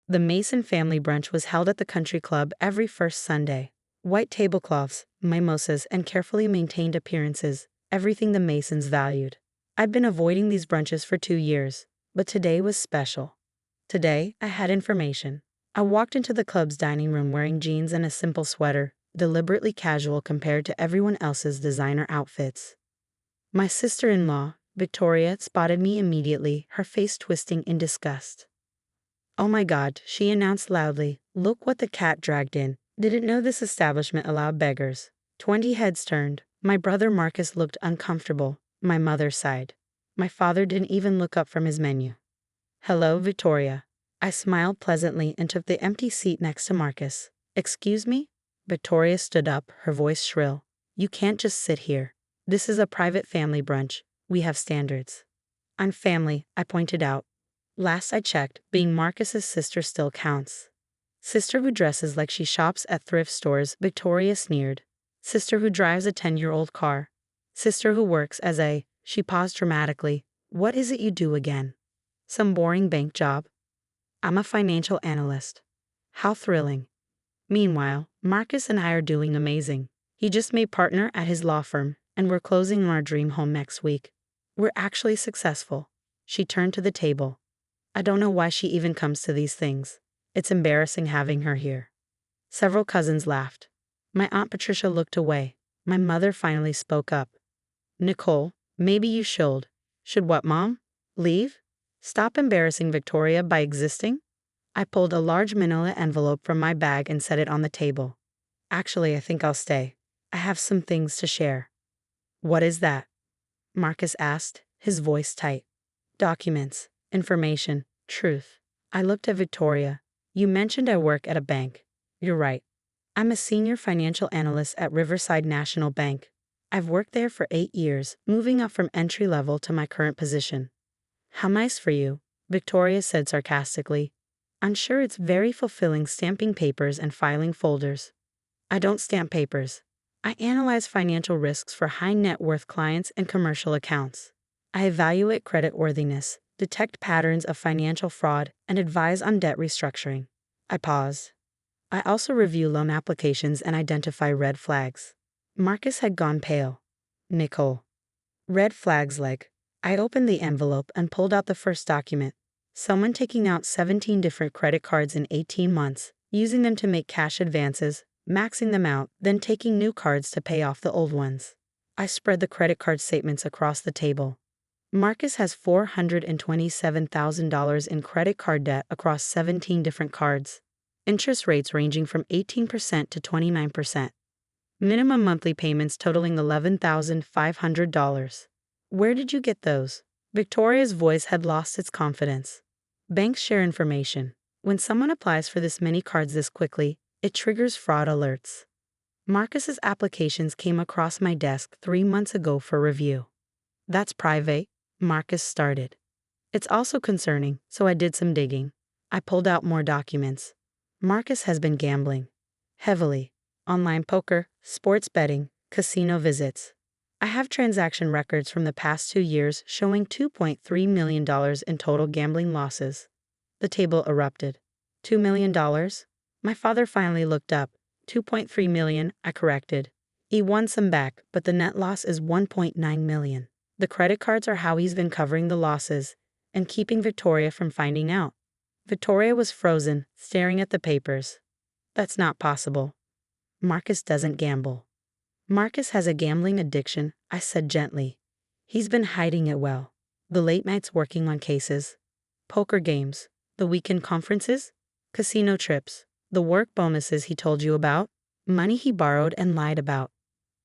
The Mason family brunch was held at the country club every first Sunday. White tablecloths, mimosas, and carefully maintained appearances, everything the Masons valued. I'd been avoiding these brunches for 2 years, but today was special. Today, I had information. I walked into the club's dining room wearing jeans and a simple sweater, deliberately casual compared to everyone else's designer outfits. My sister-in-law, Victoria, spotted me immediately, her face twisting in disgust. "Oh my God," she announced loudly, "look what the cat dragged in. Didn't know this establishment allowed beggars." 20 heads turned. My brother Marcus looked uncomfortable. My mother sighed. My father didn't even look up from his menu. "Hello, Victoria." I smiled pleasantly and took the empty seat next to Marcus. "Excuse me?" Victoria stood up, her voice shrill. "You can't just sit here. This is a private family brunch. We have standards." "I'm family," I pointed out. "Last I checked, being Marcus's sister still counts." "Sister who dresses like she shops at thrift stores," Victoria sneered. "Sister who drives a 10-year-old car. Sister who works as a—" She paused dramatically. "What is it you do again? Some boring bank job?" "I'm a financial analyst." "How thrilling." Meanwhile, Marcus and I are doing amazing. He just made partner at his law firm, and we're closing on our dream home next week. We're actually successful. She turned to the table. I don't know why she even comes to these things. It's embarrassing having her here. Several cousins laughed. My Aunt Patricia looked away. My mother finally spoke up. "Nicole, maybe you should." "Should what, Mom? Leave? Stop embarrassing Victoria by existing?" I pulled a large manila envelope from my bag and set it on the table. "Actually, I think I'll stay. I have some things to share." "What is that?" Marcus asked, his voice tight. "Documents, information, truth." I looked at Victoria. "You mentioned I work at a bank. You're right. I'm a senior financial analyst at Riverside National Bank. I've worked there for 8 years, moving up from entry level to my current position." "How nice for you," Victoria said sarcastically. "I'm sure it's very fulfilling stamping papers and filing folders." "I don't stamp papers. I analyze financial risks for high net worth clients and commercial accounts. I evaluate creditworthiness, detect patterns of financial fraud, and advise on debt restructuring." I paused. "I also review loan applications and identify red flags." Marcus had gone pale. "Nicole." "Red flags like—" I opened the envelope and pulled out the first document. Someone taking out 17 different credit cards in 18 months, using them to make cash advances, maxing them out, then taking new cards to pay off the old ones. I spread the credit card statements across the table. Marcus has $427,000 in credit card debt across 17 different cards. Interest rates ranging from 18% to 29%. Minimum monthly payments totaling $11,500. "Where did you get those?" Victoria's voice had lost its confidence. "Banks share information. When someone applies for this many cards this quickly, it triggers fraud alerts." Marcus's applications came across my desk 3 months ago for review. "That's private," Marcus started. "It's also concerning, so I did some digging." I pulled out more documents. Marcus has been gambling. Heavily. Online poker, sports betting, casino visits. I have transaction records from the past 2 years showing $2.3 million in total gambling losses. The table erupted. $2 million? My father finally looked up. $2.3 million, I corrected. He won some back, but the net loss is $1.9 million. The credit cards are how he's been covering the losses and keeping Victoria from finding out. Victoria was frozen, staring at the papers. "That's not possible." "Marcus doesn't gamble." "Marcus has a gambling addiction," I said gently. "He's been hiding it well. The late nights working on cases. Poker games. The weekend conferences. Casino trips. The work bonuses he told you about. Money he borrowed and lied about."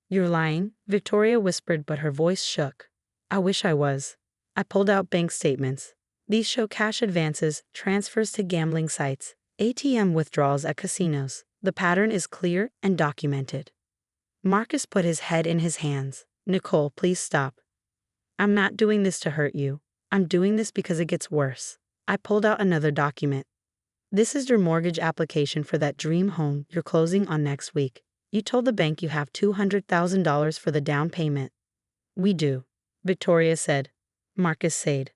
"You're lying," Victoria whispered, but her voice shook. "I wish I was." I pulled out bank statements. These show cash advances, transfers to gambling sites, ATM withdrawals at casinos. The pattern is clear and documented. Marcus put his head in his hands. "Nicole, please stop. I'm not doing this to hurt you. I'm doing this because it gets worse." I pulled out another document. "This is your mortgage application for that dream home you're closing on next week. You told the bank you have $200,000 for the down payment." "We do," Victoria said. Marcus said.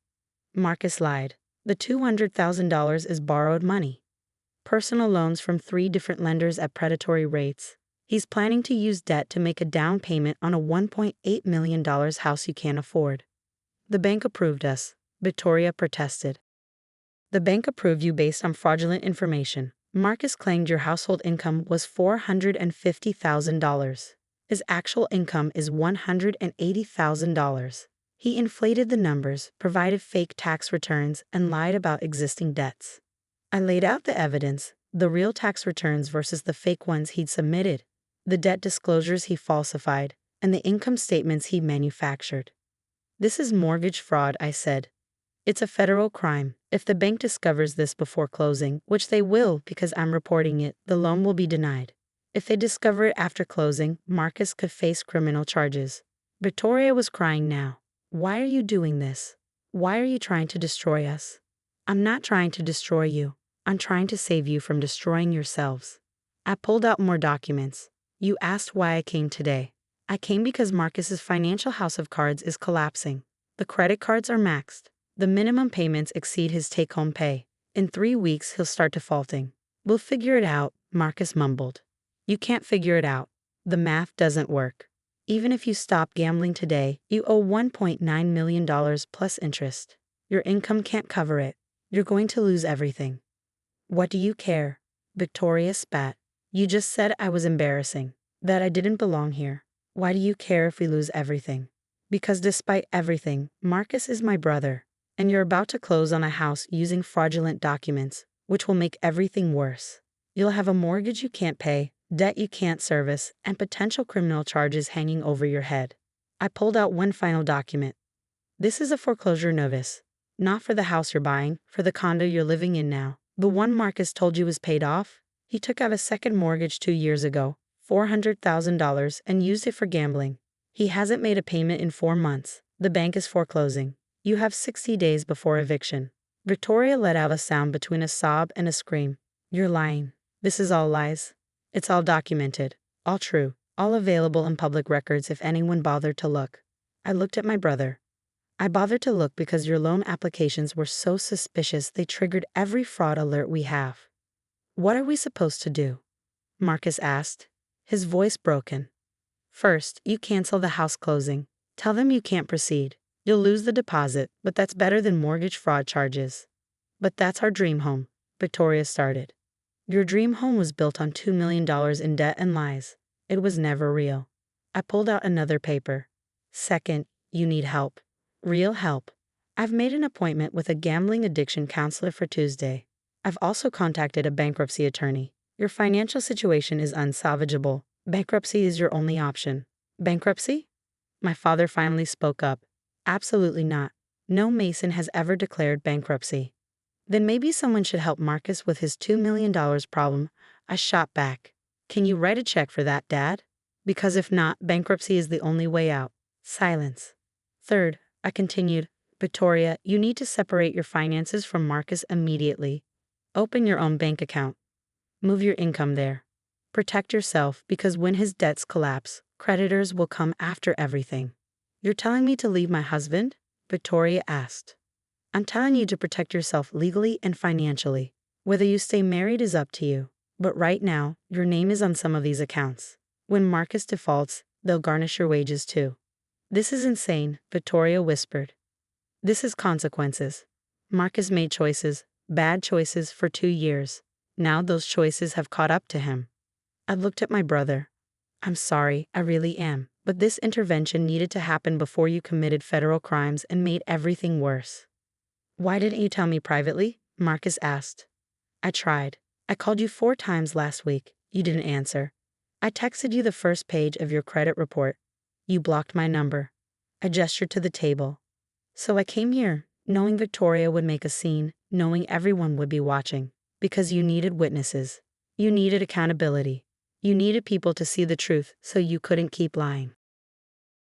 Marcus lied. "The $200,000 is borrowed money. Personal loans from 3 different lenders at predatory rates. He's planning to use debt to make a down payment on a $1.8 million house you can't afford. The bank approved us, Victoria protested. The bank approved you based on fraudulent information. Marcus claimed your household income was $450,000. His actual income is $180,000. He inflated the numbers, provided fake tax returns, and lied about existing debts. I laid out the evidence, the real tax returns versus the fake ones he'd submitted, the debt disclosures he falsified, and the income statements he manufactured. This is mortgage fraud, I said. It's a federal crime. If the bank discovers this before closing, which they will because I'm reporting it, the loan will be denied. If they discover it after closing, Marcus could face criminal charges. Victoria was crying now. Why are you doing this? Why are you trying to destroy us? I'm not trying to destroy you. I'm trying to save you from destroying yourselves. I pulled out more documents. You asked why I came today. I came because Marcus's financial house of cards is collapsing. The credit cards are maxed. The minimum payments exceed his take-home pay. In 3 weeks, he'll start defaulting. We'll figure it out, Marcus mumbled. You can't figure it out. The math doesn't work. Even if you stop gambling today, you owe $1.9 million plus interest. Your income can't cover it. You're going to lose everything. What do you care? Victoria spat. You just said I was embarrassing, that I didn't belong here. Why do you care if we lose everything? Because despite everything, Marcus is my brother, and you're about to close on a house using fraudulent documents, which will make everything worse. You'll have a mortgage you can't pay, debt you can't service, and potential criminal charges hanging over your head. I pulled out one final document. This is a foreclosure notice. Not for the house you're buying, for the condo you're living in now. The one Marcus told you was paid off? He took out a second mortgage 2 years ago, $400,000, and used it for gambling. He hasn't made a payment in 4 months. The bank is foreclosing. You have 60 days before eviction. Victoria let out a sound between a sob and a scream. You're lying. This is all lies. It's all documented. All true. All available in public records if anyone bothered to look. I looked at my brother. I bothered to look because your loan applications were so suspicious they triggered every fraud alert we have. What are we supposed to do? Marcus asked, his voice broken. First, you cancel the house closing. Tell them you can't proceed. You'll lose the deposit, but that's better than mortgage fraud charges. But that's our dream home, Victoria started. Your dream home was built on $2 million in debt and lies. It was never real. I pulled out another paper. Second, you need help. Real help. I've made an appointment with a gambling addiction counselor for Tuesday. I've also contacted a bankruptcy attorney. Your financial situation is unsalvageable. Bankruptcy is your only option. Bankruptcy? My father finally spoke up. Absolutely not. No Mason has ever declared bankruptcy. Then maybe someone should help Marcus with his $2 million problem. I shot back. Can you write a check for that, Dad? Because if not, bankruptcy is the only way out. Silence. Third, I continued, Victoria, you need to separate your finances from Marcus immediately. Open your own bank account. Move your income there. Protect yourself because when his debts collapse, creditors will come after everything. You're telling me to leave my husband? Victoria asked. I'm telling you to protect yourself legally and financially. Whether you stay married is up to you. But right now, your name is on some of these accounts. When Marcus defaults, they'll garnish your wages too. This is insane, Victoria whispered. This is consequences. Marcus made choices, bad choices for 2 years. Now those choices have caught up to him. I looked at my brother. I'm sorry, I really am, but this intervention needed to happen before you committed federal crimes and made everything worse. Why didn't you tell me privately? Marcus asked. I tried. I called you 4 times last week. You didn't answer. I texted you the first page of your credit report. You blocked my number. I gestured to the table. So I came here, knowing Victoria would make a scene, knowing everyone would be watching, because you needed witnesses. You needed accountability. You needed people to see the truth so you couldn't keep lying.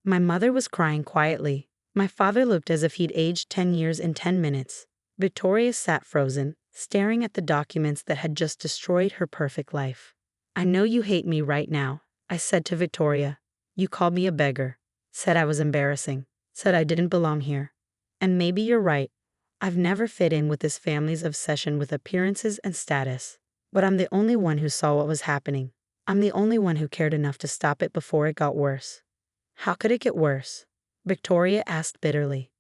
My mother was crying quietly. My father looked as if he'd aged 10 years in 10 minutes. Victoria sat frozen, staring at the documents that had just destroyed her perfect life. I know you hate me right now, I said to Victoria. You called me a beggar, said I was embarrassing, said I didn't belong here. And maybe you're right. I've never fit in with this family's obsession with appearances and status. But I'm the only one who saw what was happening. I'm the only one who cared enough to stop it before it got worse. How could it get worse? Victoria asked bitterly.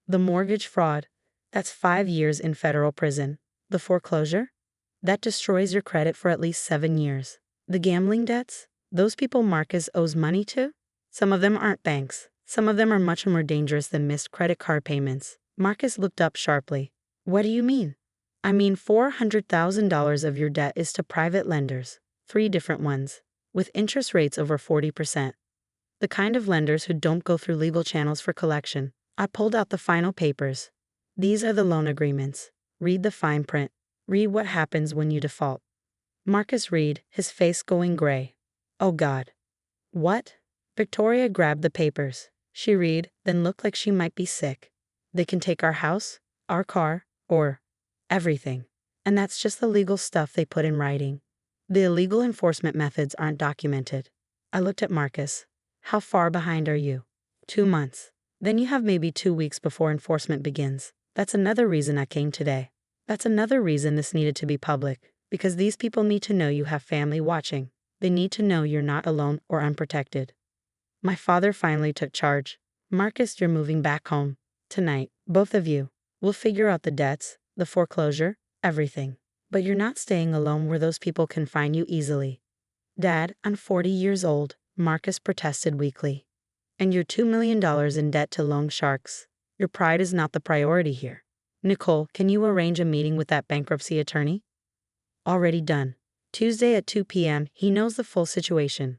The mortgage fraud. That's 5 years in federal prison. The foreclosure? That destroys your credit for at least 7 years. The gambling debts? Those people Marcus owes money to? Some of them aren't banks. Some of them are much more dangerous than missed credit card payments. Marcus looked up sharply. What do you mean? I mean $400,000 of your debt is to private lenders, 3 different ones, with interest rates over 40%. The kind of lenders who don't go through legal channels for collection. I pulled out the final papers. These are the loan agreements. Read the fine print. Read what happens when you default. Marcus read, his face going gray. Oh God. What? Victoria grabbed the papers. She read, then looked like she might be sick. They can take our house, our car, or everything. And that's just the legal stuff they put in writing. The illegal enforcement methods aren't documented. I looked at Marcus. How far behind are you? 2 months. Then you have maybe 2 weeks before enforcement begins. That's another reason I came today. That's another reason this needed to be public, because these people need to know you have family watching. They need to know you're not alone or unprotected. My father finally took charge. Marcus, you're moving back home. Tonight, both of you. We'll figure out the debts, the foreclosure, everything. But you're not staying alone where those people can find you easily. Dad, I'm 40 years old, Marcus protested weakly. And you're $2 million in debt to loan sharks. Your pride is not the priority here. Nicole, can you arrange a meeting with that bankruptcy attorney? Already done. Tuesday at 2 p.m. He knows the full situation.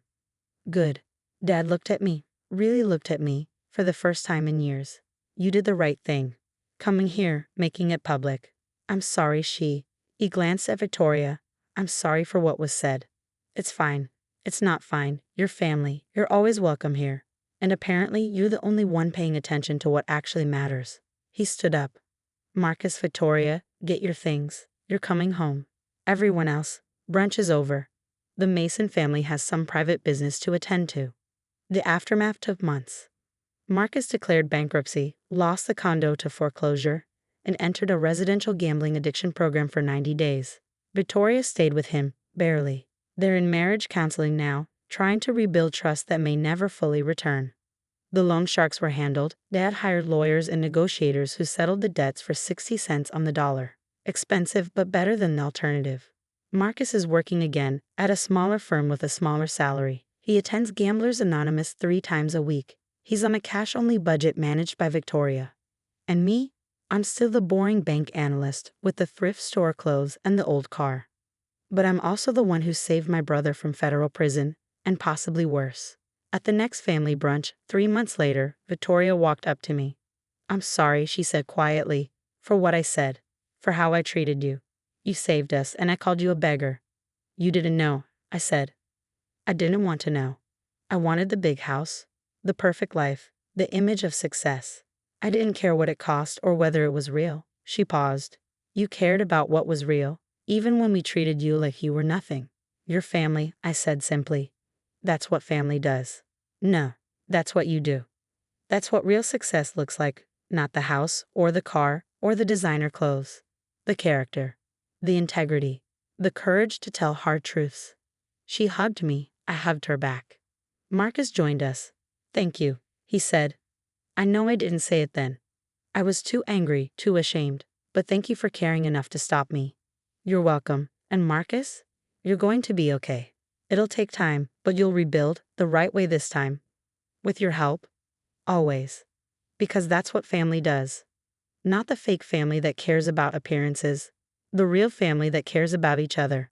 Good. Dad looked at me, really looked at me, for the first time in years. You did the right thing. Coming here, making it public. I'm sorry he glanced at Victoria. I'm sorry for what was said. It's fine. It's not fine. You're family. You're always welcome here. And apparently you're the only one paying attention to what actually matters. He stood up. Marcus, Victoria, get your things. You're coming home. Everyone else, brunch is over. The Mason family has some private business to attend to. The aftermath took months. Marcus declared bankruptcy, lost the condo to foreclosure, and entered a residential gambling addiction program for 90 days. Victoria stayed with him, barely. They're in marriage counseling now, trying to rebuild trust that may never fully return. The loan sharks were handled. Dad hired lawyers and negotiators who settled the debts for 60 cents on the dollar. Expensive, but better than the alternative. Marcus is working again, at a smaller firm with a smaller salary. He attends Gamblers Anonymous 3 times a week. He's on a cash-only budget managed by Victoria. And me? I'm still the boring bank analyst with the thrift store clothes and the old car. But I'm also the one who saved my brother from federal prison, and possibly worse. At the next family brunch, 3 months later, Victoria walked up to me. I'm sorry, she said quietly, for what I said, for how I treated you. You saved us, and I called you a beggar. You didn't know, I said. I didn't want to know. I wanted the big house, the perfect life, the image of success. I didn't care what it cost or whether it was real. She paused. You cared about what was real, even when we treated you like you were nothing. Your family, I said simply. That's what family does. No, that's what you do. That's what real success looks like, not the house or the car or the designer clothes. The character, the integrity, the courage to tell hard truths. She hugged me. I hugged her back. Marcus joined us. Thank you, he said. I know I didn't say it then. I was too angry, too ashamed, but thank you for caring enough to stop me. You're welcome. And Marcus, you're going to be okay. It'll take time, but you'll rebuild the right way this time. With your help. Always. Because that's what family does. Not the fake family that cares about appearances. The real family that cares about each other.